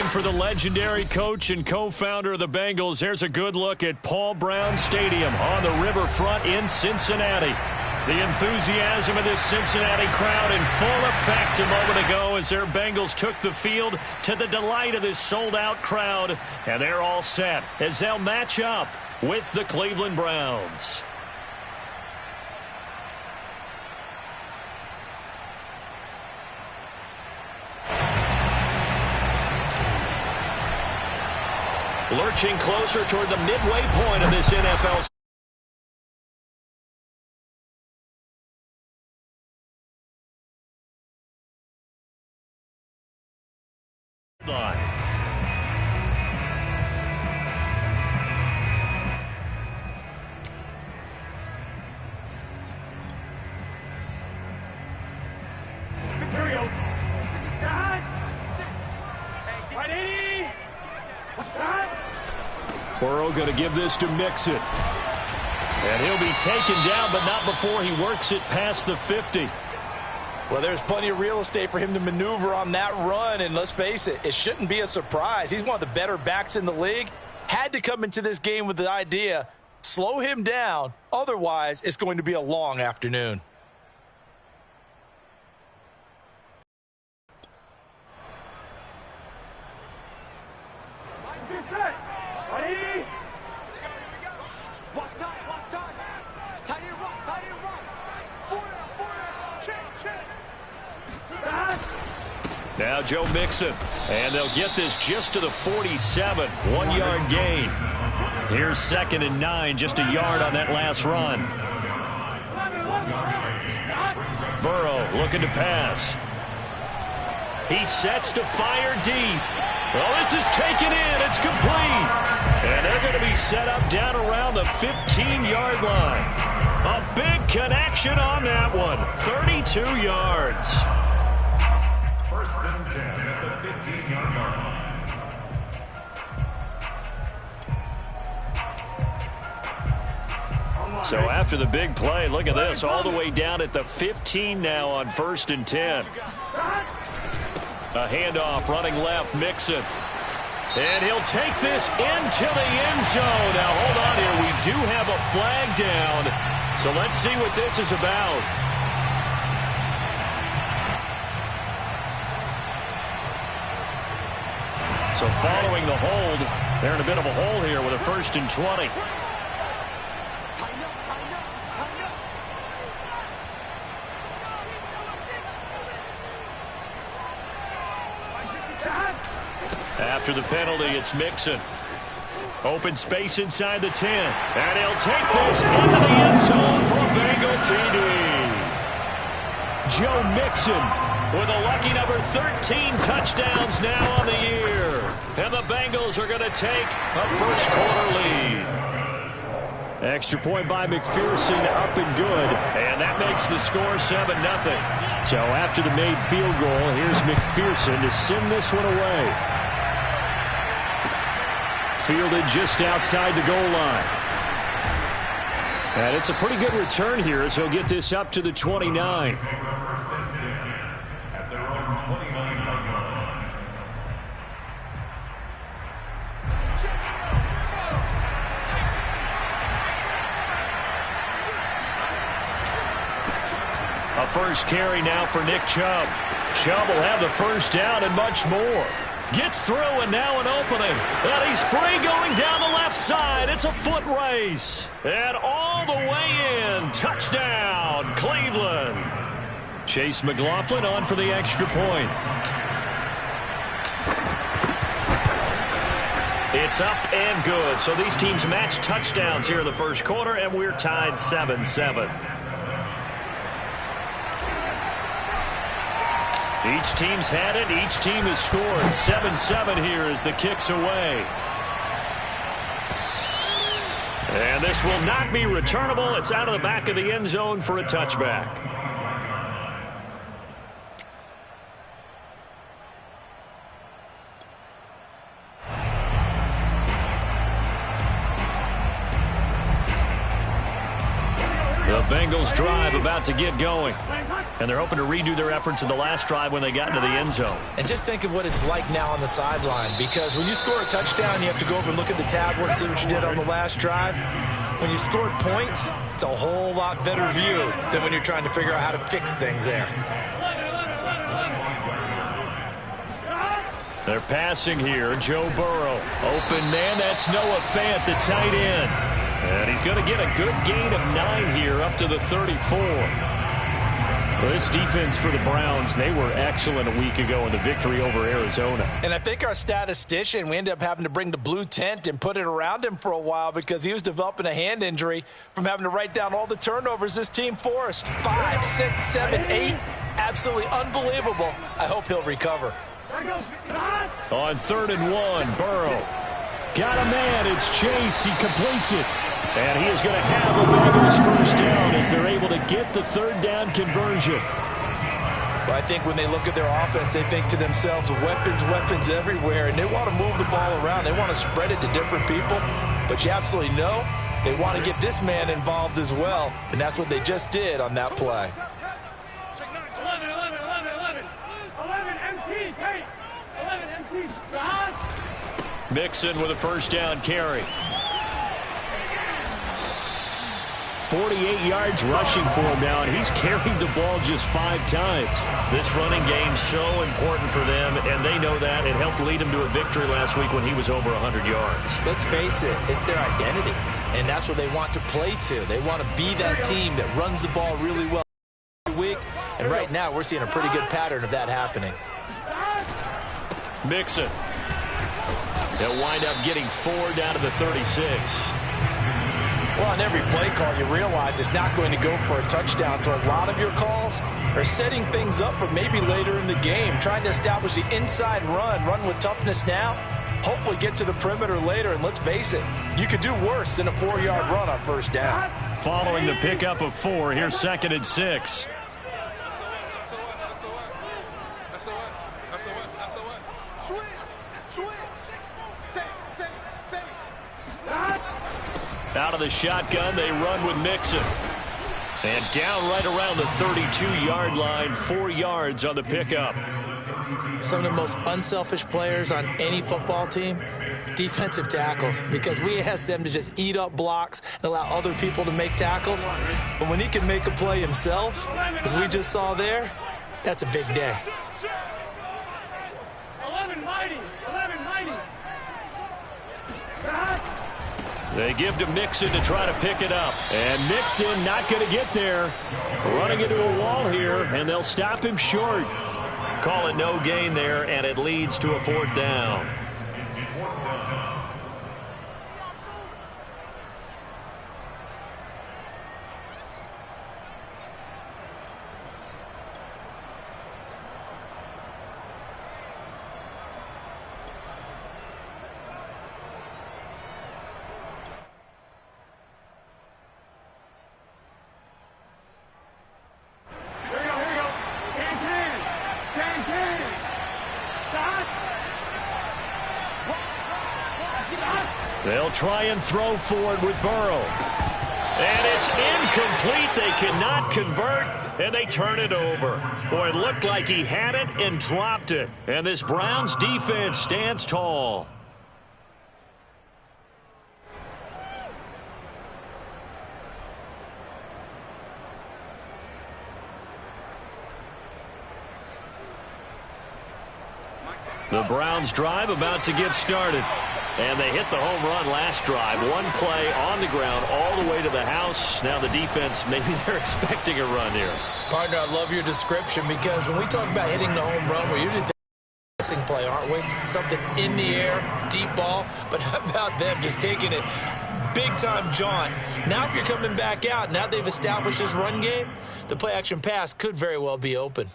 for the legendary coach and co-founder of the Bengals. Here's a good look at Paul Brown Stadium on the riverfront in Cincinnati. The enthusiasm of this Cincinnati crowd in full effect a moment ago as their Bengals took the field to the delight of this sold-out crowd. And they're all set as they'll match up with the Cleveland Browns. Lurching closer toward the midway point of this NFL line. Burrow going to give this to Mixon. And he'll be taken down, but not before he works it past the 50. Well, there's plenty of real estate for him to maneuver on that run, and let's face it, it shouldn't be a surprise. He's one of the better backs in the league. Had to come into this game with the idea, slow him down, otherwise it's going to be a long afternoon. Now Joe Mixon, and they'll get this just to the 47, 1-yard gain. Here's 2nd and 9, just a yard on that last run. Burrow looking to pass. He sets to fire deep. Well, this is taken in. It's complete. And they're going to be set up down around the 15-yard line. A big connection on that one. 32 yards. 1st and 10 at the 15-yard line. So after the big play, look at this, all the way down at the 15 now on 1st and 10. A handoff running left, Mixon. And he'll take this into the end zone. Now hold on here, we do have a flag down. So let's see what this is about. So following the hold, they're in a bit of a hole here with a 1st and 20. After the penalty, it's Mixon. Open space inside the 10. And he'll take this into the end zone for a Bengal TD. Joe Mixon with a lucky number 13 touchdowns now on the year. And the Bengals are going to take a 1st quarter lead. Extra point by McPherson, up and good. And that makes the score 7-0. So after the made field goal, here's McPherson to send this one away. Fielded just outside the goal line. And it's a pretty good return here as he'll get this up to the 29. At their own 29-yard line. A 1st carry now for Nick Chubb. Chubb will have the 1st down and much more. Gets through and now an opening. And he's free going down the left side. It's a foot race. And all the way in. Touchdown, Cleveland. Chase McLaughlin on for the extra point. It's up and good. So these teams match touchdowns here in the 1st quarter, and we're tied 7-7. Each team's had it. Each team has scored. 7-7 here as the kick's away. And this will not be returnable. It's out of the back of the end zone for a touchback. The Bengals drive about to get going. And they're hoping to redo their efforts in the last drive when they got into the end zone. And just think of what it's like now on the sideline, because when you score a touchdown, you have to go over and look at the tablet and see what you did on the last drive. When you scored points, it's a whole lot better view than when you're trying to figure out how to fix things there. They're passing here. Joe Burrow. Open man, that's Noah Fant, the tight end. And he's going to get a good gain of 9 here up to the 34. Well, this defense for the Browns, they were excellent a week ago in the victory over Arizona. And I think our statistician, we ended up having to bring the blue tent and put it around him for a while because he was developing a hand injury from having to write down all the turnovers this team forced. 5, 6, 7, 8. Absolutely unbelievable. I hope he'll recover. On 3rd and 1, Burrow. Got a man. It's Chase. He completes it. And he is going to have the Bengals first down as they're able to get the 3rd down conversion. Well, I think when they look at their offense, they think to themselves, weapons, weapons everywhere, and they want to move the ball around. They want to spread it to different people, but you absolutely know they want to get this man involved as well, and that's what they just did on that play. 11 empty. Mixon with a first down carry. 48 yards rushing for him now, and he's carried the ball just 5 times. This running game's so important for them, and they know that. It helped lead him to a victory last week when he was over 100 yards. Let's face it, it's their identity, and that's what they want to play to. They want to be that team that runs the ball really well every week, and right now we're seeing a pretty good pattern of that happening. Mixon. They'll wind up getting 4 down to the 36. Well, on every play call, you realize it's not going to go for a touchdown, so a lot of your calls are setting things up for maybe later in the game, trying to establish the inside run with toughness now, hopefully get to the perimeter later, and let's face it, you could do worse than a 4-yard run on first down. Following the pickup of 4, here's 2nd and 6. Out of the shotgun, they run with Mixon. And down right around the 32-yard line, 4 yards on the pickup. Some of the most unselfish players on any football team, defensive tackles, because we ask them to just eat up blocks and allow other people to make tackles. But when he can make a play himself, as we just saw there, that's a big day. 11 mighty. They give to Mixon to try to pick it up. And Mixon not going to get there. Running into a wall here, and they'll stop him short. Call it no gain there, and it leads to a 4th down. They'll try and throw forward with Burrow. And it's incomplete. They cannot convert, and they turn it over. Boy, it looked like he had it and dropped it. And this Browns defense stands tall. The Browns drive about to get started. And they hit the home run last drive. 1 play on the ground all the way to the house. Now the defense, maybe they're expecting a run here. Partner, I love your description, because when we talk about hitting the home run, we're usually thinking passing play, aren't we? Something in the air, deep ball. But how about them just taking it big-time jaunt? Now if you're coming back out, now they've established this run game, the play-action pass could very well be open.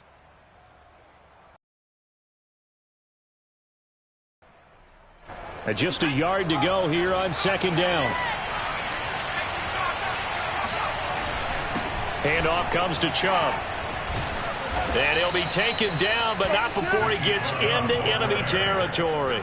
Just a yard to go here on 2nd down. Handoff comes to Chubb. And he'll be taken down, but not before he gets into enemy territory.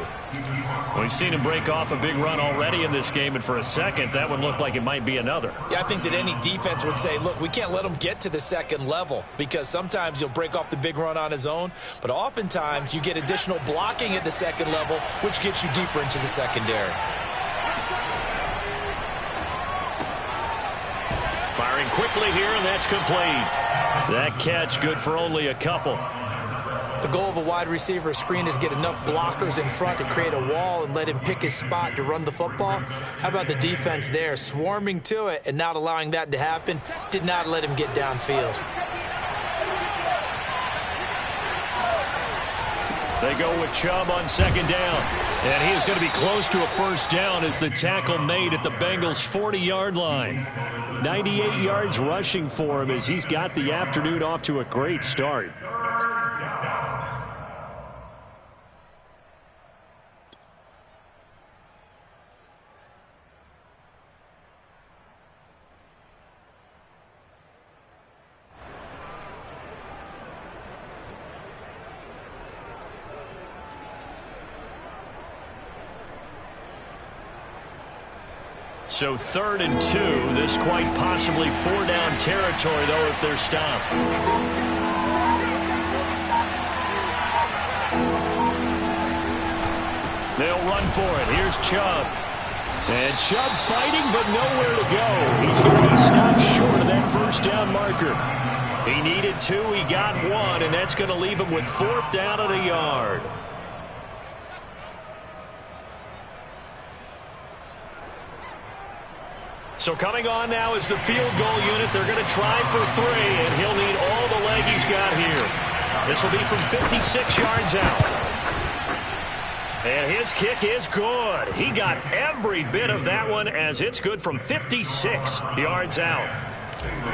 We've seen him break off a big run already in this game, and for a second, that one looked like it might be another. Yeah, I think that any defense would say, look, we can't let him get to the second level, because sometimes he'll break off the big run on his own, but oftentimes you get additional blocking at the second level, which gets you deeper into the secondary. Firing quickly here, and that's complete. That catch good for only a couple. The goal of a wide receiver screen is get enough blockers in front to create a wall and let him pick his spot to run the football. How about the defense there, swarming to it and not allowing that to happen? Did not let him get downfield. They go with Chubb on second down. And he is going to be close to a first down as the tackle made at the Bengals' 40-yard line. 98 yards rushing for him as he's got the afternoon off to a great start. So 3rd and 2. This quite possibly 4-down territory, though, if they're stopped. They'll run for it. Here's Chubb. And Chubb fighting, but nowhere to go. He's going to be stopped short of that first down marker. He needed 2. He got 1, and that's going to leave him with 4th down and a yard. So coming on now is the field goal unit. They're going to try for 3, and he'll need all the leg he's got here. This will be from 56 yards out. And his kick is good. He got every bit of that one as it's good from 56 yards out.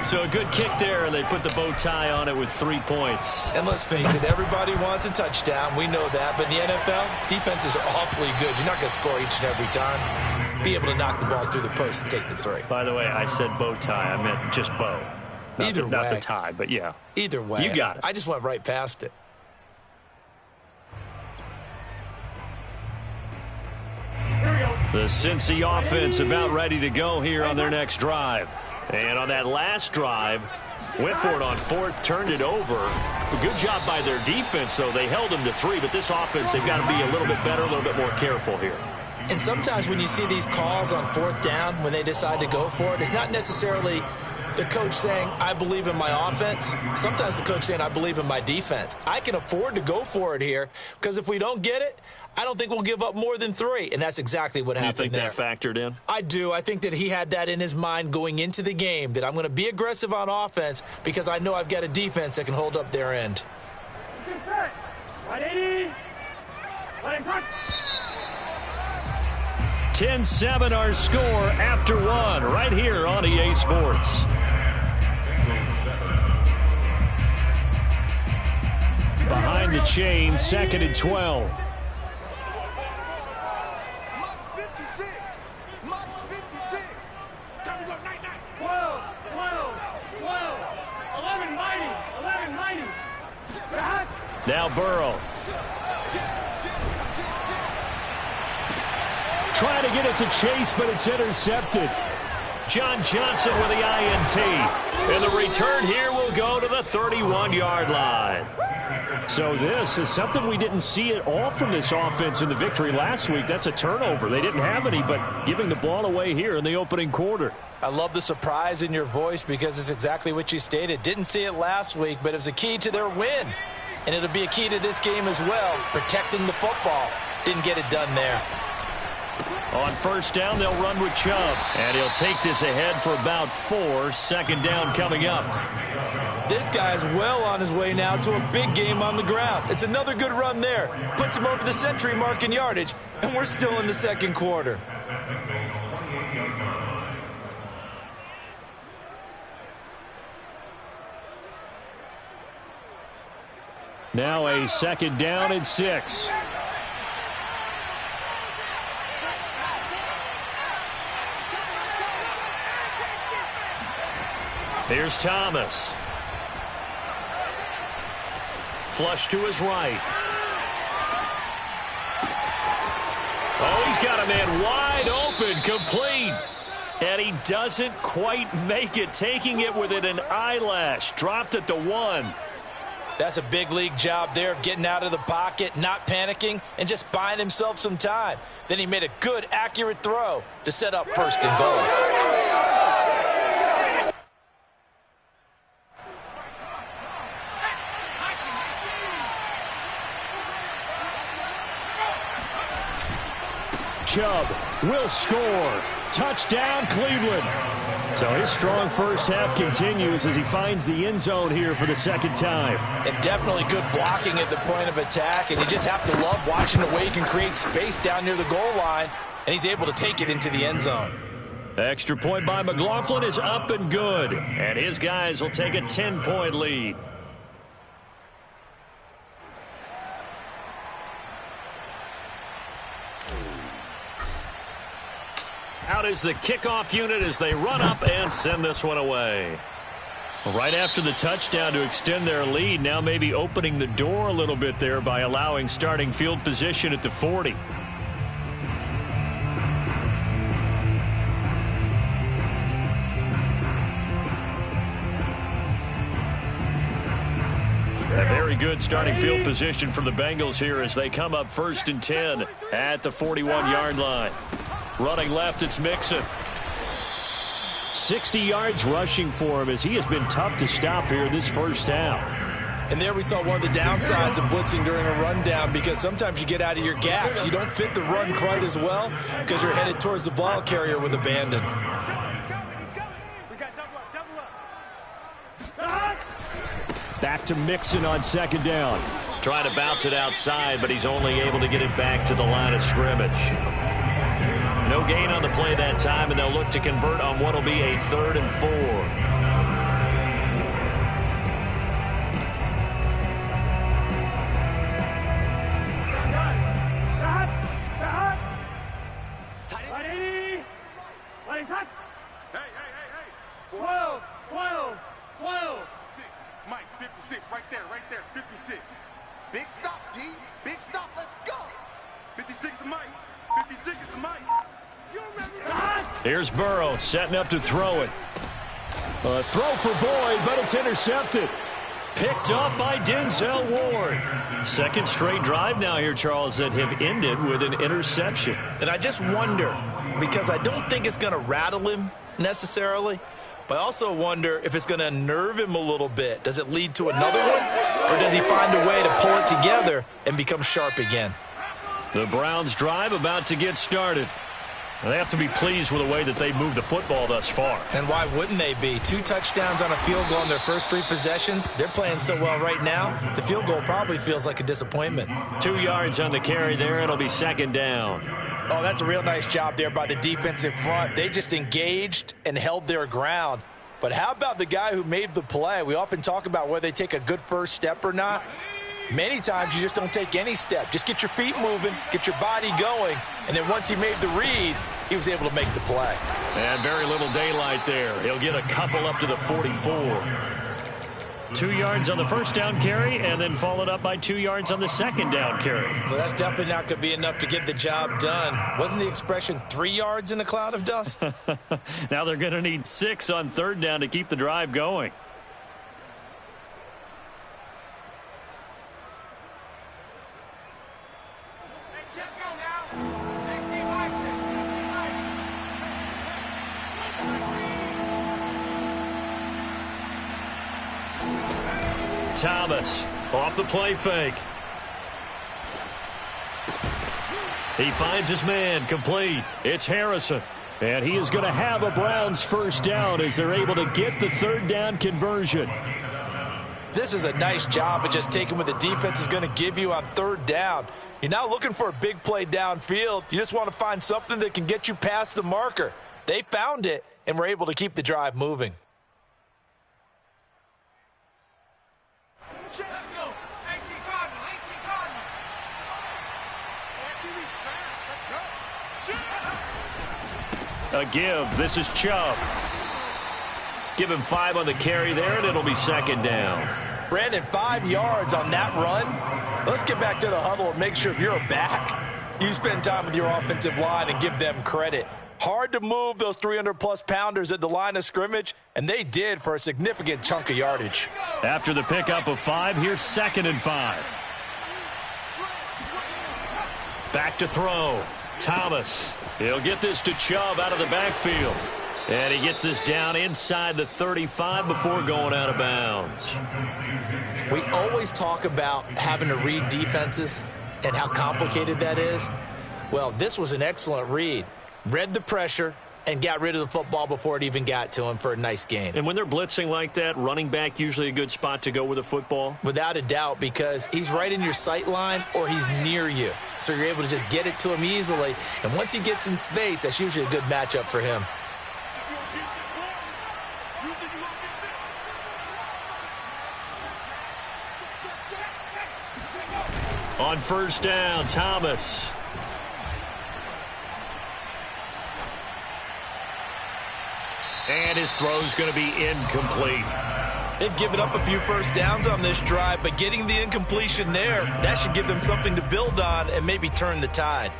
So a good kick there, and they put the bow tie on it with 3 points. And let's face it, everybody wants a touchdown. We know that. But in the NFL, defenses are awfully good. You're not going to score each and every time. Be able to knock the ball through the post and take the 3. By the way, I said bow tie. I meant just bow. Not the tie, but yeah. Either way. You got it. I just went right past it. The Cincy offense about ready to go here on their next drive. And on that last drive, went for it on 4th, turned it over. A good job by their defense, though. They held them to 3, but this offense, they've got to be a little bit better, a little bit more careful here. And sometimes when you see these calls on 4th down, when they decide to go for it, it's not necessarily the coach saying, I believe in my offense. Sometimes the coach saying, I believe in my defense. I can afford to go for it here because if we don't get it, I don't think we'll give up more than 3. And that's exactly what happened there. You think that factored in? I do. I think that he had that in his mind going into the game, that I'm going to be aggressive on offense because I know I've got a defense that can hold up their end. 10-7 our score after 1 right here on EA Sports. Behind the chain, 2nd and 12. Now Burrow. Trying to get it to Chase, but it's intercepted. John Johnson with the INT. And the return here will go to the 31-yard line. So this is something we didn't see at all from this offense in the victory last week. That's a turnover. They didn't have any, but giving the ball away here in the opening quarter. I love the surprise in your voice because it's exactly what you stated. Didn't see it last week, but it was a key to their win. And it'll be a key to this game as well, protecting the football. Didn't get it done there. On first down, they'll run with Chubb. And he'll take this ahead for about 4. 2nd down coming up. This guy's well on his way now to a big game on the ground. It's another good run there. Puts him over the century mark in yardage, and we're still in the 2nd quarter. Now a 2nd down and 6. Here's Thomas. flush to his right. Oh, he's got a man wide open, complete. And he doesn't quite make it, taking it within an eyelash. Dropped at the 1. That's a big league job there of getting out of the pocket, not panicking, and just buying himself some time. Then he made a good, accurate throw to set up first and goal. Chubb will score. Touchdown, Cleveland. So his strong first half continues as he finds the end zone here for the second time. And definitely good blocking at the point of attack. And you just have to love watching the way he can create space down near the goal line. And he's able to take it into the end zone. Extra point by McLaughlin is up and good. And his guys will take a 10-point lead. Out is the kickoff unit as they run up and send this one away. Right after the touchdown to extend their lead, now maybe opening the door a little bit there by allowing starting field position at the 40. A very good starting field position for the Bengals here as they come up 1st and 10 at the 41-yard line. Running left, it's Mixon. 60 yards rushing for him as he has been tough to stop here this first half. And there we saw one of the downsides of blitzing during a rundown, because sometimes you get out of your gaps. You don't fit the run quite as well because you're headed towards the ball carrier with abandon. Back to Mixon on 2nd down. Trying to bounce it outside, but he's only able to get it back to the line of scrimmage. No gain on the play that time, and they'll look to convert on what will be a 3rd and 4. Hey. 12. 6. Mike, 56, right there, 56. Big stop, G. Big stop, let's go. 56 is Mike. 56 is Mike. Here's Burrow setting up to throw it. A throw for Boyd, but it's intercepted. Picked up by Denzel Ward. Second straight drive now here, Charles, that have ended with an interception. And I just wonder, because I don't think it's going to rattle him necessarily, but I also wonder if it's going to unnerve him a little bit. Does it lead to another one, or does he find a way to pull it together and become sharp again? The Browns drive about to get started. They have to be pleased with the way that they've moved the football thus far. And why wouldn't they be? 2 touchdowns on a field goal in their first 3 possessions. They're playing so well right now, the field goal probably feels like a disappointment. 2 yards on the carry there. It'll be 2nd down. Oh, that's a real nice job there by the defensive front. They just engaged and held their ground. But how about the guy who made the play? We often talk about whether they take a good first step or not. Many times you just don't take any step. Just get your feet moving, get your body going, and then once he made the read, he was able to make the play. And very little daylight there. He'll get a couple up to the 44. 2 yards on the first down carry, and then followed up by 2 yards on the second down carry. Well, that's definitely not going to be enough to get the job done. Wasn't the expression 3 yards in a cloud of dust? Now they're going to need 6 on 3rd down to keep the drive going. Thomas off the play fake. He finds his man complete. It's Harrison. And he is going to have a Browns first down as they're able to get the 3rd down conversion. This is a nice job of just taking what the defense is going to give you on 3rd down. You're not looking for a big play downfield. You just want to find something that can get you past the marker. They found it and were able to keep the drive moving. A give. This is Chubb. Give him 5 on the carry there, and it'll be 2nd down. Brandon, 5 yards on that run. Let's get back to the huddle and make sure if you're a back, you spend time with your offensive line and give them credit. Hard to move those 300-plus pounders at the line of scrimmage, and they did for a significant chunk of yardage. After the pickup of 5, here's 2nd and 5. Back to throw. Thomas. He'll get this to Chubb out of the backfield. And he gets this down inside the 35 before going out of bounds. We always talk about having to read defenses and how complicated that is. Well, this was an excellent read. Read the pressure and got rid of the football before it even got to him for a nice gain. And when they're blitzing like that, running back usually a good spot to go with a football? Without a doubt, because he's right in your sight line or he's near you. So you're able to just get it to him easily. And once he gets in space, that's usually a good matchup for him. On 1st down, Thomas. And his throw's going to be incomplete. They've given up a few first downs on this drive, but getting the incompletion there, that should give them something to build on and maybe turn the tide.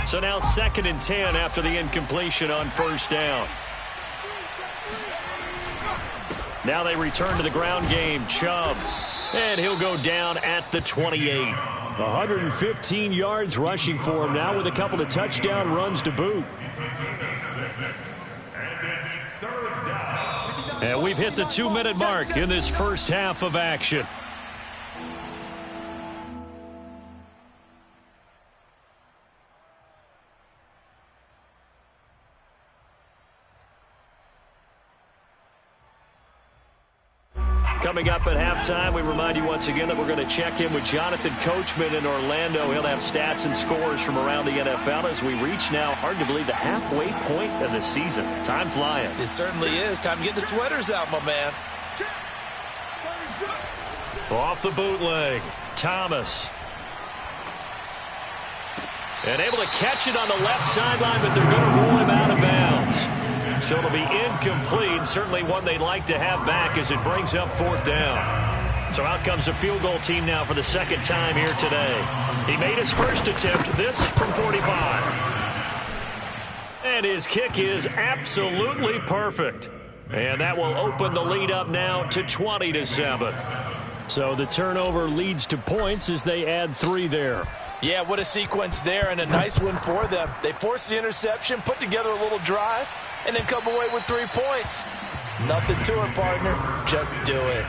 So now 2nd and 10 after the incompletion on 1st down. Now they return to the ground game. Chubb. And he'll go down at the 28. 115 yards rushing for him now with a couple of touchdown runs to boot. And we've hit the 2-minute mark in this first half of action. Coming up at halftime, we remind you once again that we're going to check in with Jonathan Coachman in Orlando. He'll have stats and scores from around the NFL as we reach now, hard to believe, the halfway point of the season. Time flying. It certainly is. Time to get the sweaters out, my man. Off the bootleg, Thomas. And able to catch it on the left sideline, but they're going to rule him out of bounds. So it'll be incomplete, certainly one they'd like to have back as it brings up 4th down. So out comes the field goal team now for the 2nd time here today. He made his first attempt, this from 45. And his kick is absolutely perfect. And that will open the lead up now to 20-7. So the turnover leads to points as they add 3 there. Yeah, what a sequence there and a nice one for them. They forced the interception, put together a little drive, and then come away with 3 points. Nothing to it, partner. Just do it.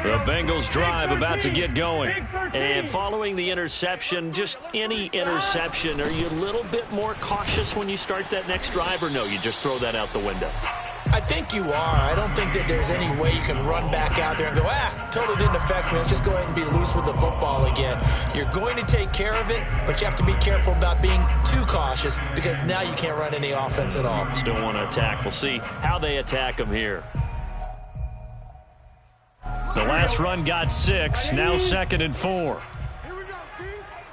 The Bengals drive about to get going. And following the interception, just any interception, are you a little bit more cautious when you start that next drive, or no, you just throw that out the window? I think you are. I don't think that there's any way you can run back out there and go, totally didn't affect me. Let's just go ahead and be loose with the football again. You're going to take care of it, but you have to be careful about being too cautious because now you can't run any offense at all. Still want to attack. We'll see how they attack them here. The last run got 6, now 2nd and 4. Here we go, D.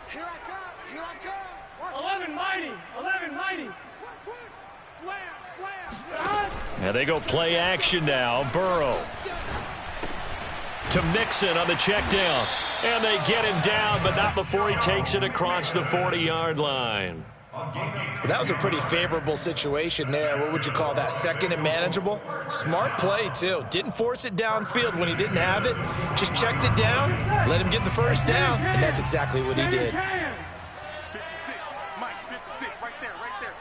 Here I come. Here I come. 11 mighty. 11 mighty. Quick. Slam. And they go play action now. Burrow to Mixon on the check down. And they get him down, but not before he takes it across the 40-yard line. That was a pretty favorable situation there. What would you call that? 2nd and manageable? Smart play, too. Didn't force it downfield when he didn't have it. Just checked it down, let him get the first down, and that's exactly what he did. 56. Mike, 56. Right there.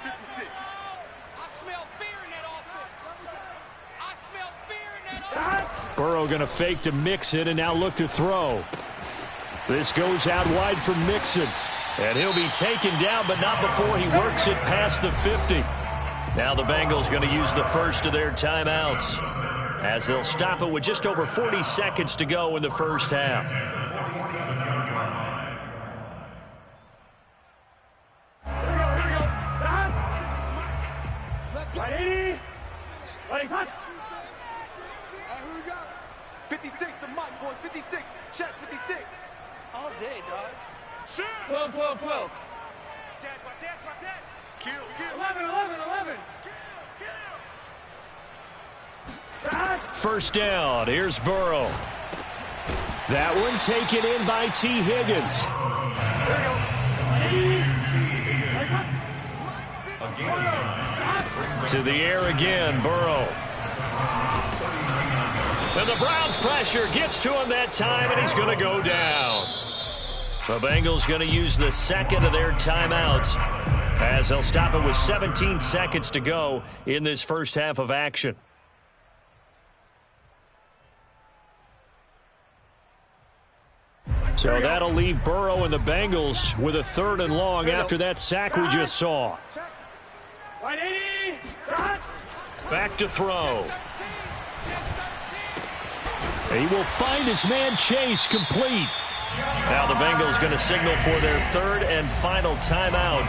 56. I smell fear in that offense. I smell fear in that offense. Burrow going to fake to Mixon and now look to throw. This goes out wide for Mixon. And he'll be taken down, but not before he works it past the 50. Now the Bengals going to use the first of their timeouts as they'll stop it with just over 40 seconds to go in the first half. Check 56. All day, dog. Shoot. 12, 12, 12. Kill, kill. 11, 11, 11. First down. Here's Burrow. That one taken in by T. Higgins. To the air again, Burrow. And the Browns pressure gets to him that time, and he's going to go down. The Bengals going to use the second of their timeouts as they'll stop it with 17 seconds to go in this first half of action. So that'll leave Burrow and the Bengals with a 3rd and long after that sack we just saw. Back to throw. He will find his man Chase complete. Now the Bengals going to signal for their 3rd and final timeout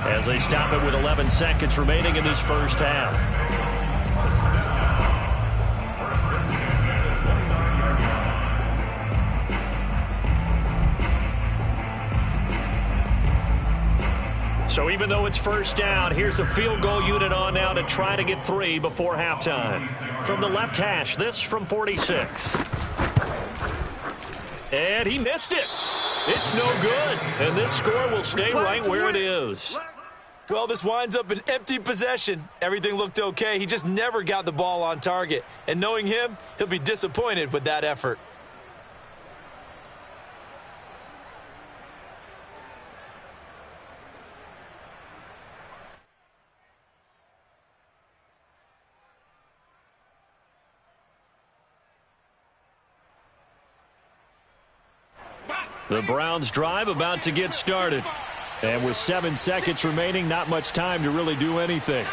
as they stop it with 11 seconds remaining in this first half. So even though it's first down, here's the field goal unit on now to try to get 3 before halftime. From the left hash, this from 46. And he missed it. It's no good. And this score will stay right where it is. Well, this winds up an empty possession. Everything looked okay. He just never got the ball on target. And knowing him, he'll be disappointed with that effort. The Browns drive about to get started. And with 7 seconds remaining, not much time to really do anything.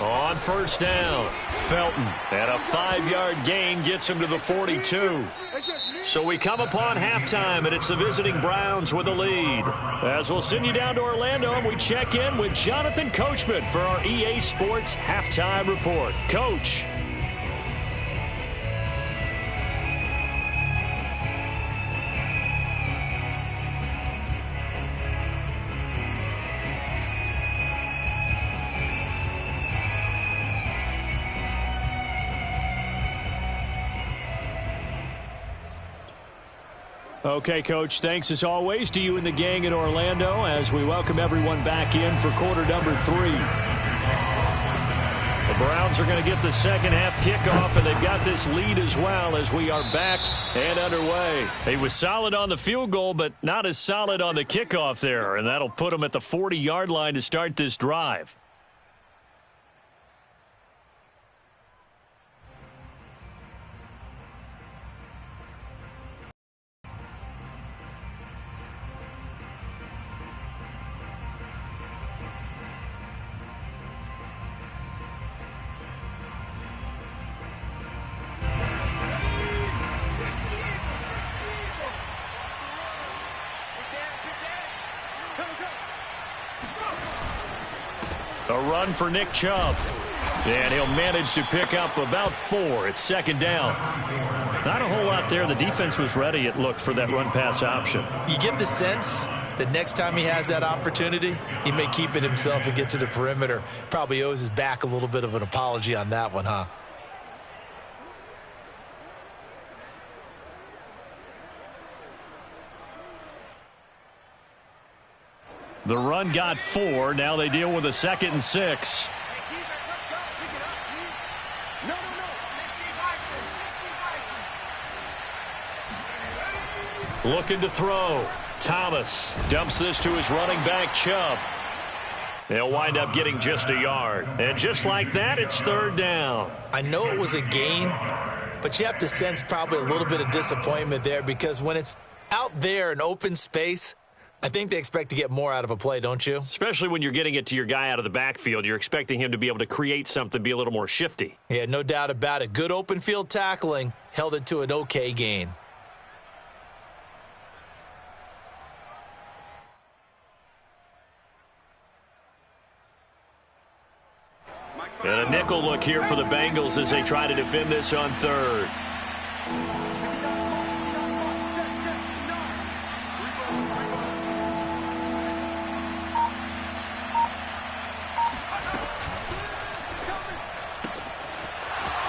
On first down, Felton at a 5-yard gain gets him to the 42. So we come upon halftime, and it's the visiting Browns with the lead. As we'll send you down to Orlando, and we check in with Jonathan Coachman for our EA Sports Halftime Report. Coach. Okay, Coach, thanks as always to you and the gang in Orlando as we welcome everyone back in for quarter number 3. The Browns are going to get the second half kickoff, and they've got this lead as well as we are back and underway. He was solid on the field goal, but not as solid on the kickoff there, and that'll put him at the 40-yard line to start this drive. A run for Nick Chubb. And he'll manage to pick up about 4. It's second down. Not a whole lot there. The defense was ready, it looked, for that run-pass option. You get the sense that next time he has that opportunity, he may keep it himself and get to the perimeter. Probably owes his back a little bit of an apology on that one, huh? The run got 4. Now they deal with a 2nd and 6. Looking to throw. Thomas dumps this to his running back, Chubb. They'll wind up getting just a yard. And just like that, it's third down. I know it was a gain, but you have to sense probably a little bit of disappointment there because when it's out there in open space, I think they expect to get more out of a play, don't you? Especially when you're getting it to your guy out of the backfield. You're expecting him to be able to create something, be a little more shifty. Yeah, no doubt about it. Good open field tackling held it to an okay gain. And a nickel look here for the Bengals as they try to defend this on third.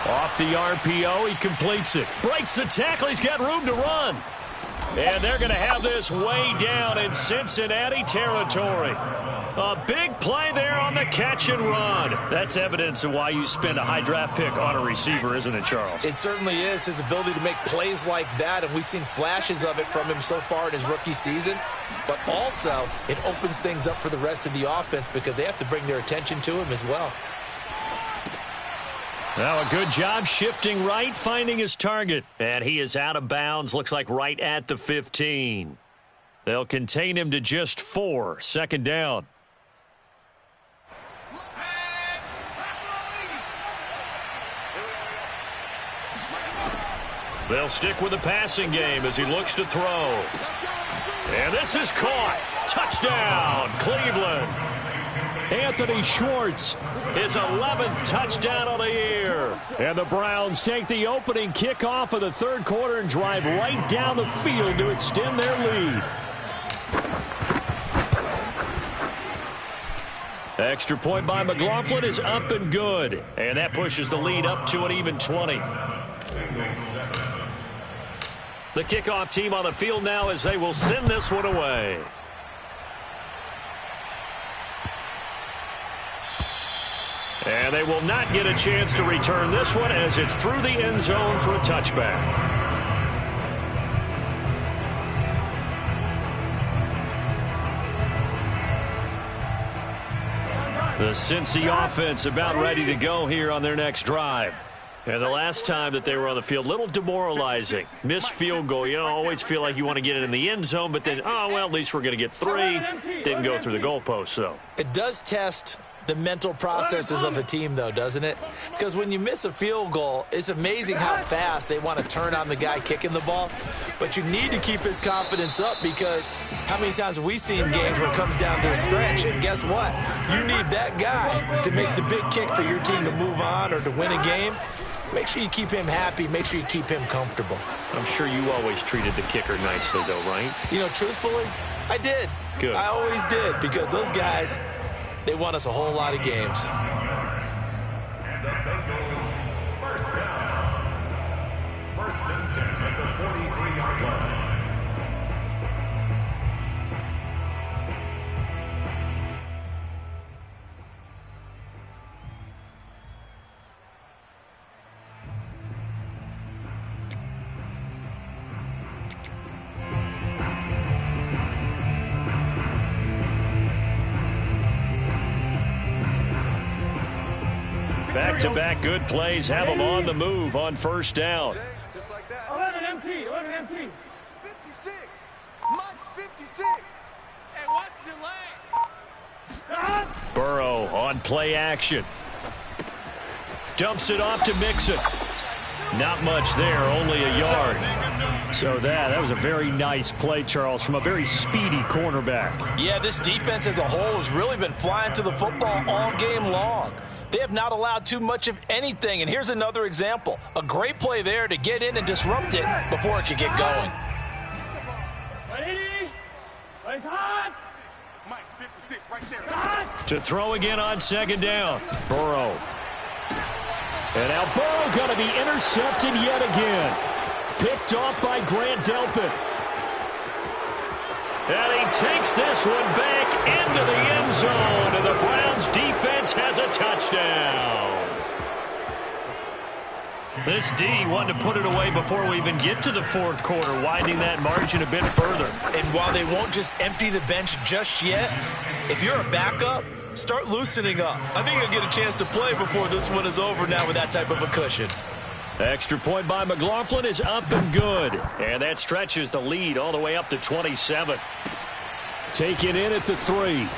Off the RPO, he completes it. Breaks the tackle, he's got room to run. And they're going to have this way down in Cincinnati territory. A big play there on the catch and run. That's evidence of why you spend a high draft pick on a receiver, isn't it, Charles? It certainly is, his ability to make plays like that, and we've seen flashes of it from him so far in his rookie season. But also, it opens things up for the rest of the offense because they have to bring their attention to him as well. Now a good job shifting right, finding his target. And he is out of bounds, looks like right at the 15. They'll contain him to just 4, second down. They'll stick with the passing game as he looks to throw. And this is caught. Touchdown, Cleveland. Anthony Schwartz, his 11th touchdown of the year. And the Browns take the opening kickoff of the third quarter and drive right down the field to extend their lead. Extra point by McLaughlin is up and good. And that pushes the lead up to an even 20. The kickoff team on the field now as they will send this one away. And they will not get a chance to return this one as it's through the end zone for a touchback. The Cincy offense about ready to go here on their next drive. And the last time that they were on the field, a little demoralizing. Missed field goal. You know, always feel like you want to get it in the end zone, but then, oh, well, at least we're going to get 3. Didn't go through the goalpost, though. It does test the mental processes of a team, though, doesn't it? Because when you miss a field goal, it's amazing how fast they want to turn on the guy kicking the ball. But you need to keep his confidence up because how many times have we seen games where it comes down to the stretch? And guess what? You need that guy to make the big kick for your team to move on or to win a game. Make sure you keep him happy. Make sure you keep him comfortable. I'm sure you always treated the kicker nicely, though, right? You know, truthfully, I did. Good. I always did because those guys, they won us a whole lot of games. And the Bengals first down. First and 10 at the 43-yard line. Back-to-back good plays have them on the move on first down. Just like that. 11 empty, 11 empty. 56. Mike's 56. Hey, watch delay. Burrow on play action. Dumps it off to Mixon. Not much there, only a yard. So that was a very nice play, Charles, from a very speedy cornerback. Yeah, this defense as a whole has really been flying to the football all game long. They have not allowed too much of anything, and here's another example. A great play there to get in and disrupt it before it could get going. Ready? Place hot. Mike, 56, right there. To throw again on second down. Burrow. And now Burrow going to be intercepted yet again. Picked off by Grant Delpit. And he takes this one back into the end zone, and the Browns defense has a touchdown. This D wanted to put it away before we even get to the fourth quarter, widening that margin a bit further. And while they won't just empty the bench just yet, if you're a backup, start loosening up. I think you'll get a chance to play before this one is over now with that type of a cushion. Extra point by McLaughlin is up and good. And that stretches the lead all the way up to 27. Taken in at the 3.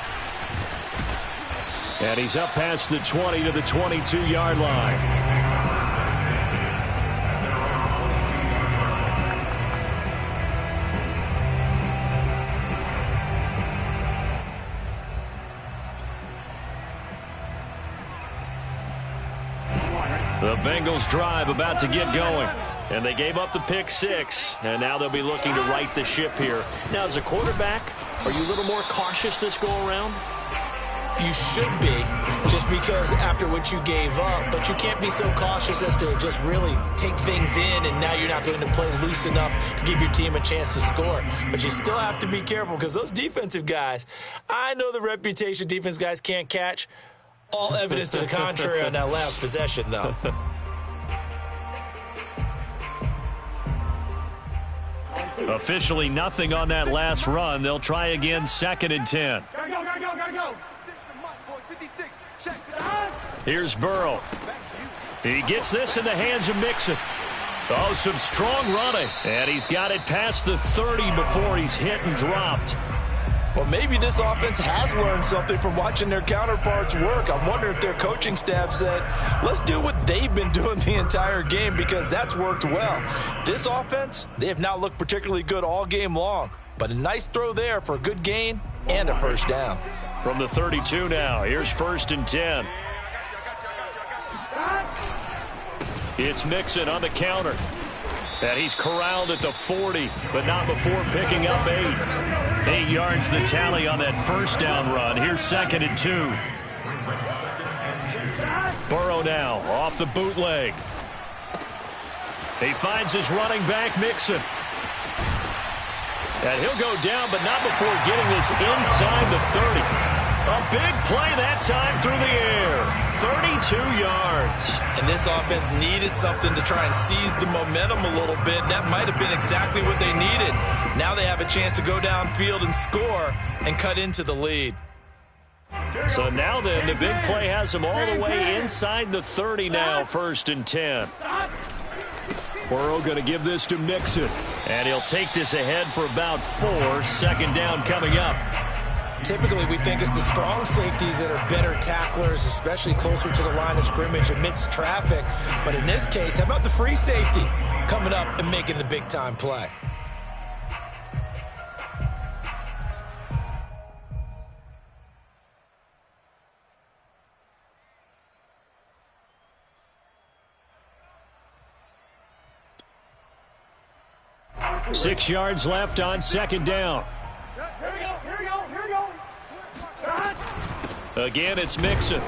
And he's up past the 20 to the 22-yard line. The Bengals drive about to get going. And they gave up the pick 6, and now they'll be looking to right the ship here. Now, as a quarterback, are you a little more cautious this go-around? You should be, just because after what you gave up, but you can't be so cautious as to just really take things in, and now you're not going to play loose enough to give your team a chance to score. But you still have to be careful, because those defensive guys, I know the reputation defense guys can't catch. All evidence to the contrary on that last possession, though. Officially nothing on that last run. They'll try again, 2nd and 10. Go. Here's Burrow. He gets this in the hands of Mixon. Oh, some strong running. And he's got it past the 30 before he's hit and dropped. Well, maybe this offense has learned something from watching their counterparts work. I'm wondering if their coaching staff said, let's do what they've been doing the entire game, because that's worked well. This offense, they have not looked particularly good all game long. But a nice throw there for a good gain and a first down. From the 32 now, here's 1st and 10. It's Mixon on the counter. And he's corralled at the 40, but not before picking up 8. 8 yards the tally on that first down run. Here's 2nd and 2. Burrow now off the bootleg. He finds his running back, Mixon. And he'll go down, but not before getting this inside the 30. A big play that time through the air. 32 yards. And this offense needed something to try and seize the momentum a little bit. That might have been exactly what they needed. Now they have a chance to go downfield and score and cut into the lead. So now then, the big play has them all the way inside the 30 now, 1st and 10. Burrow going to give this to Mixon. And he'll take this ahead for about 4. 2nd down coming up. Typically, we think it's the strong safeties that are better tacklers, especially closer to the line of scrimmage amidst traffic. But in this case, how about the free safety coming up and making the big-time play? Six yards left on 2nd down. Here we go. Again, it's Mixon.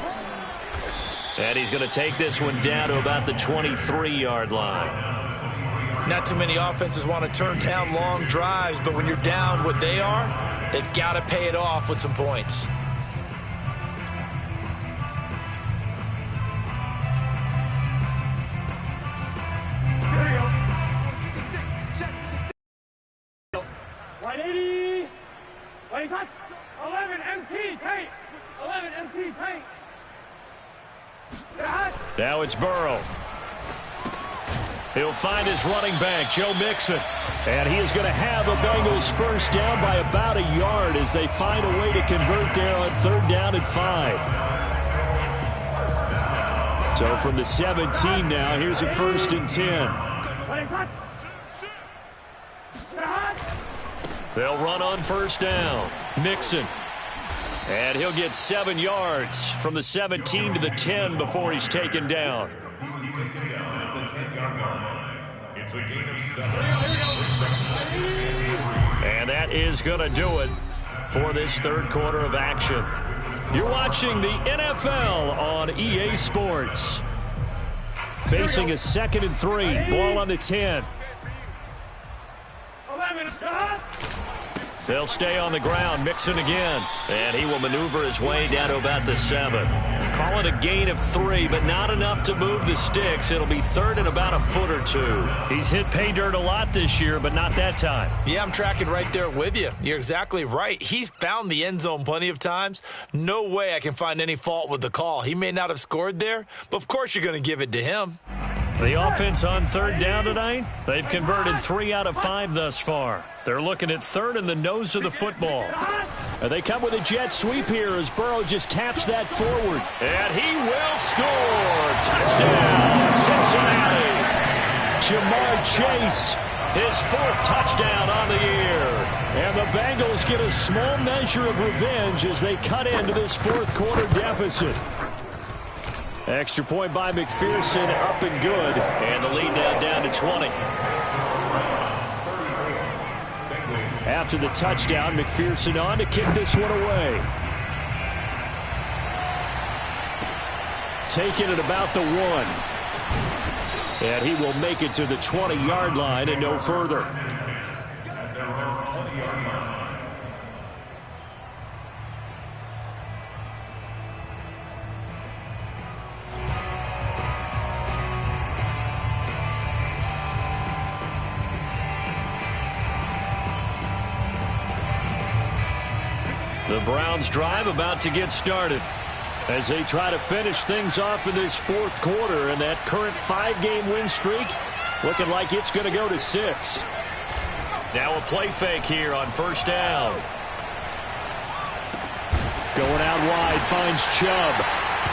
And he's going to take this one down to about the 23-yard line. Not too many offenses want to turn down long drives, but when you're down what they are, they've got to pay it off with some points. White 80. White shot. 11 MT paint. 11 MT paint. Now it's Burrow. He'll find his running back, Joe Mixon. And he is going to have the Bengals first down by about a yard as they find a way to convert there on 3rd down and 5. So from the 17 now, here's a 1st and 10. They'll run on 1st down. Mixon. And he'll get 7 yards from the 17 to the 10 before he's taken down. It's a gain of 7. And that is going to do it for this 3rd quarter of action. You're watching the NFL on EA Sports. Facing a 2nd and 3. Ball on the 10. 11. They'll stay on the ground. Mixon again. And he will maneuver his way down to about the 7. Call it a gain of 3, but not enough to move the sticks. It'll be 3rd and about a foot or 2. He's hit pay dirt a lot this year, but not that time. Yeah, I'm tracking right there with you. You're exactly right. He's found the end zone plenty of times. No way I can find any fault with the call. He may not have scored there, but of course you're going to give it to him. The offense on 3rd down tonight, they've converted 3 out of 5 thus far. They're looking at 3rd and the nose of the football. And they come with a jet sweep here as Burrow just taps that forward. And he will score. Touchdown, Cincinnati. Jamar Chase, his 4th touchdown on the year. And the Bengals get a small measure of revenge as they cut into this 4th quarter deficit. Extra point by McPherson, up and good. And the lead now down to 20. After the touchdown, McPherson on to kick this one away. Taking it about the 1. And he will make it to the 20-yard line and no further. The Browns drive about to get started as they try to finish things off in this fourth quarter, and that current 5-game win streak looking like it's going to go to 6. Now a play fake here on first down. Going out wide, finds Chubb,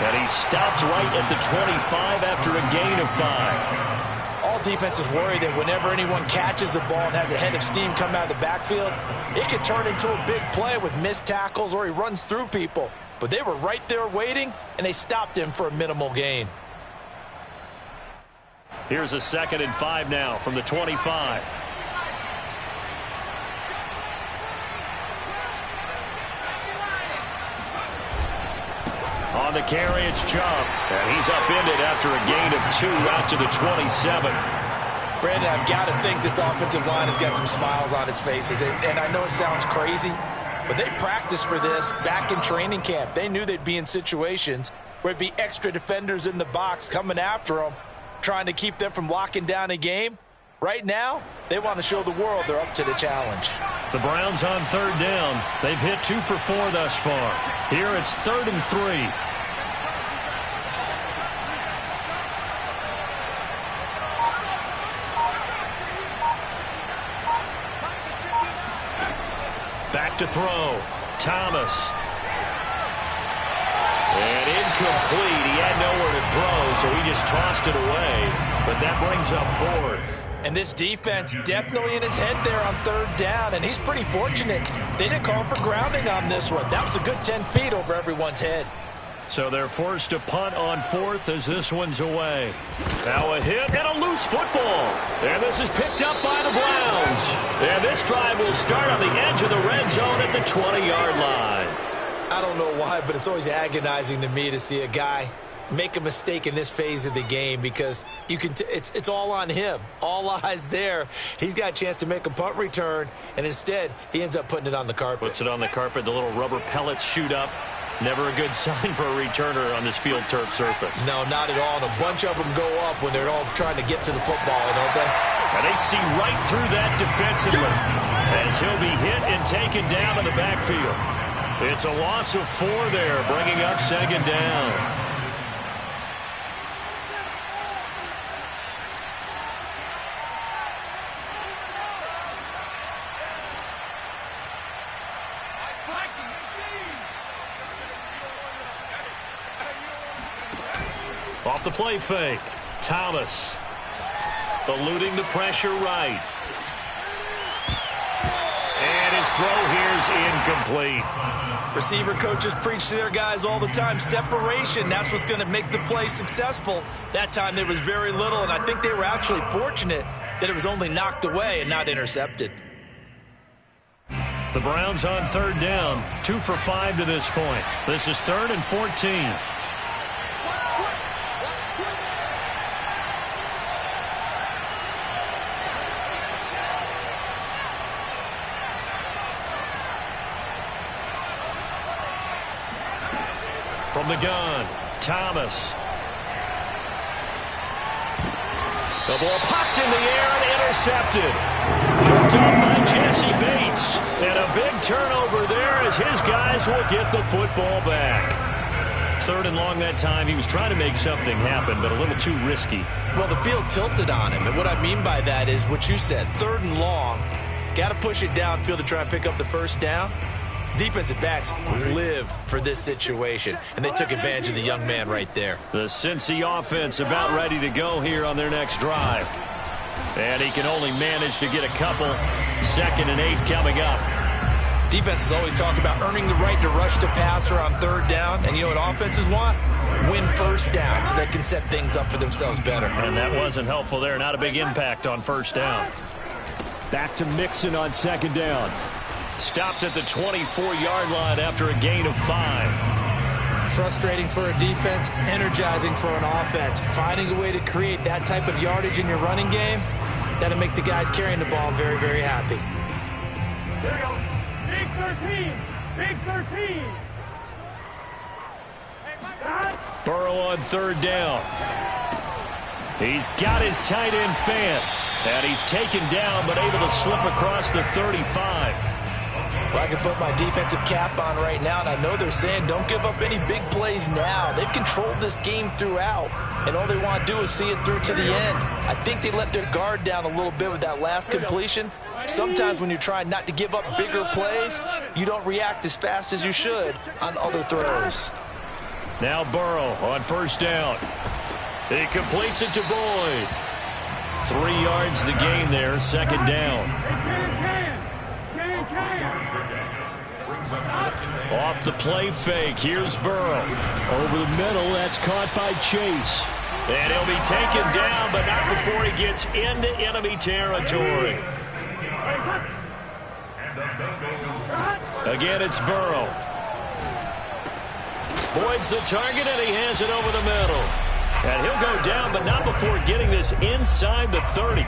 and he's stopped right at the 25 after a gain of 5. All defenses worry that whenever anyone catches the ball and has a head of steam come out of the backfield, it could turn into a big play with missed tackles or he runs through people. But they were right there waiting, and they stopped him for a minimal gain. Here's a 2nd and 5 now from the 25. On the carry, it's Chubb. And he's upended after a gain of 2 out to the 27. Brandon, I've got to think this offensive line has got some smiles on its faces. And I know it sounds crazy, but they practiced for this back in training camp. They knew they'd be in situations where it'd be extra defenders in the box coming after them, trying to keep them from locking down a game. Right now, they want to show the world they're up to the challenge. The Browns on 3rd down. They've hit 2 for 4 thus far. Here it's 3rd and 3. Back to throw. Thomas. And incomplete. He had nowhere to throw, so he just tossed it away. But that brings up 4th. And this defense definitely in his head there on 3rd down, and he's pretty fortunate. They didn't call for grounding on this one. That was a good 10 feet over everyone's head. So they're forced to punt on 4th as this one's away. Now a hit and a loose football. And this is picked up by the Browns. And this drive will start on the edge of the red zone at the 20-yard line. I don't know why, but it's always agonizing to me to see a guy make a mistake in this phase of the game, because you can it's all on him. All eyes there. He's got a chance to make a punt return, and instead he ends up putting it on the carpet. Puts it on the carpet. The little rubber pellets shoot up. Never a good sign for a returner on this field turf surface. No, not at all. And a bunch of them go up when they're all trying to get to the football, don't they? And they see right through that defensively as he'll be hit and taken down in the backfield. It's a loss of 4 there, bringing up 2nd down. Off the play fake, Thomas eluding the pressure right. And his throw here's incomplete. Receiver coaches preach to their guys all the time. Separation, that's what's going to make the play successful. That time there was very little, and I think they were actually fortunate that it was only knocked away and not intercepted. The Browns on 3rd down, 2 for 5 to this point. This is 3rd and 14. From the gun, Thomas. The ball popped in the air and intercepted. Picked up by Jesse Bates. And a big turnover there as his guys will get the football back. 3rd and long that time. He was trying to make something happen, but a little too risky. Well, the field tilted on him. And what I mean by that is what you said. 3rd and long. Got to push it downfield to try and pick up the first down. Defensive backs live for this situation, and they took advantage of the young man right there. The Cincy offense about ready to go here on their next drive. And he can only manage to get a couple. 2nd and 8 coming up. Defenses always talk about earning the right to rush the passer on 3rd down, and you know what offenses want? win first down so they can set things up for themselves better. And that wasn't helpful there. Not a big impact on first down. Back to Mixon on second down. Stopped at the 24-yard line after a gain of 5. Frustrating for a defense, energizing for an offense. Finding a way to create that type of yardage in your running game, that'll make the guys carrying the ball very, very happy. Here we go. Big 13. Big 13. Burrow on third down. He's got his tight end fan. And he's taken down, but able to slip across the 35. Well, I can put my defensive cap on right now, and I know they're saying don't give up any big plays now. They've controlled this game throughout, and all they want to do is see it through to the end. I think they let their guard down a little bit with that last completion. Sometimes when you're trying not to give up bigger plays, you don't react as fast as you should on other throws. Now Burrow on first down. He completes it to Boyd. 3 yards the gain there, second down. Off the play fake, here's Burrow. Over the middle, that's caught by Chase. And he'll be taken down, but not before he gets into enemy territory. Again, it's Burrow. Boyd's the target, and he has it over the middle. And he'll go down, but not before getting this inside the 30.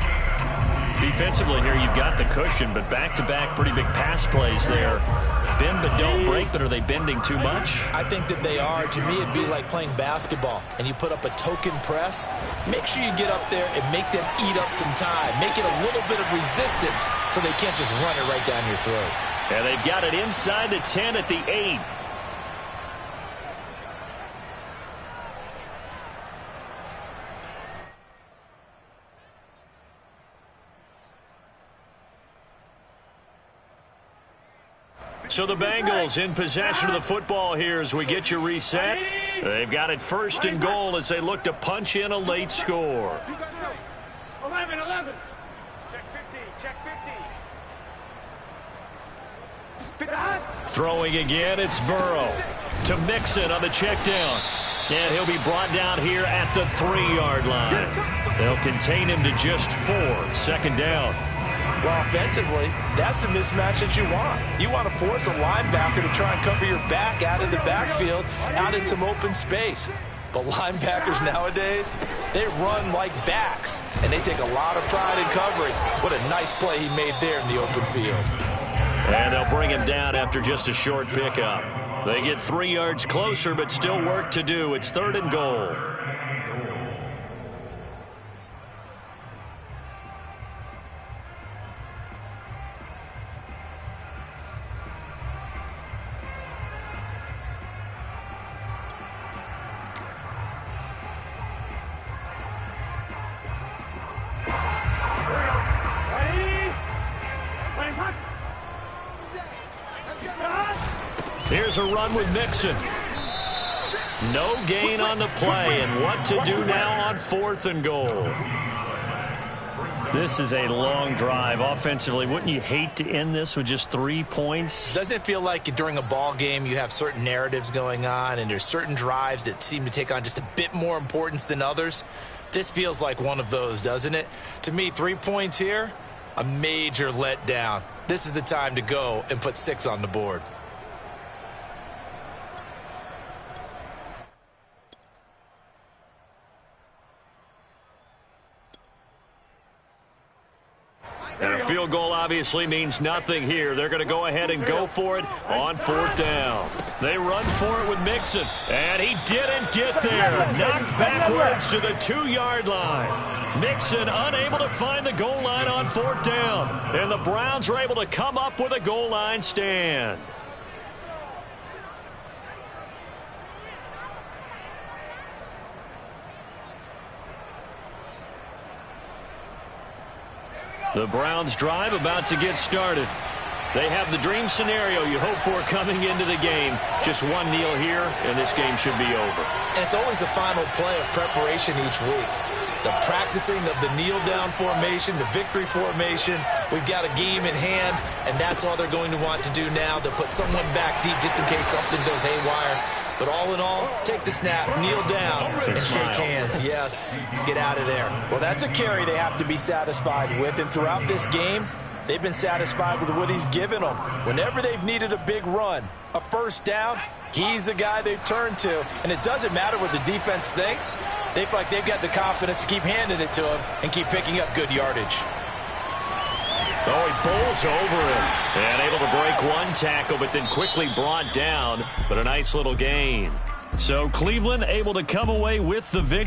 Defensively here, you've got the cushion, but back-to-back pretty big pass plays there. Bend but don't break, but are they bending too much? I think that they are. To me, it'd be like playing basketball, and you put up a token press. Make sure you get up there and make them eat up some time. Make it a little bit of resistance so they can't just run it right down your throat. And they've got it inside the 10 at the 8. So the Bengals in possession of the football here as we get you reset. They've got it first and goal as they look to punch in a late score. 11. Check 50. Throwing again, it's Burrow to Mixon on the check down. And he'll be brought down here at the 3-yard line. They'll contain him to just 4. Second down. Well, offensively, that's the mismatch that you want. You want to force a linebacker to try and cover your back out of the backfield, out in some open space. But linebackers nowadays, they run like backs, and they take a lot of pride in covering. What a nice play he made there in the open field. And they'll bring him down after just a short pickup. They get 3 yards closer, but still work to do. It's third and goal. Here's a run with Mixon. No gain on the play, and what to do now on 4th and goal. This is a long drive offensively. Wouldn't you hate to end this with just 3 points? Doesn't it feel like during a ball game you have certain narratives going on and there's certain drives that seem to take on just a bit more importance than others? This feels like one of those, doesn't it? To me, 3 points here, a major letdown. This is the time to go and put 6 on the board. And a field goal obviously means nothing here. They're going to go ahead and go for it on 4th down. They run for it with Mixon, and he didn't get there. Knocked backwards to the 2-yard line. Mixon unable to find the goal line on 4th down. And the Browns are able to come up with a goal line stand. The Browns drive about to get started. They have the dream scenario you hope for coming into the game. Just one kneel here, and this game should be over. And it's always the final play of preparation each week. The practicing of the kneel-down formation, the victory formation. We've got a game in hand, and that's all they're going to want to do now. They'll put someone back deep just in case something goes haywire. But all in all, take the snap, kneel down, and shake hands. Yes, get out of there. Well, that's a carry they have to be satisfied with. And throughout this game, they've been satisfied with what he's given them. Whenever they've needed a big run, a first down, he's the guy they've turned to. And it doesn't matter what the defense thinks. They feel like they've got the confidence to keep handing it to him and keep picking up good yardage. Oh, he bowls over him. And able to break one tackle, but then quickly brought down. But a nice little gain. So Cleveland able to come away with the victory.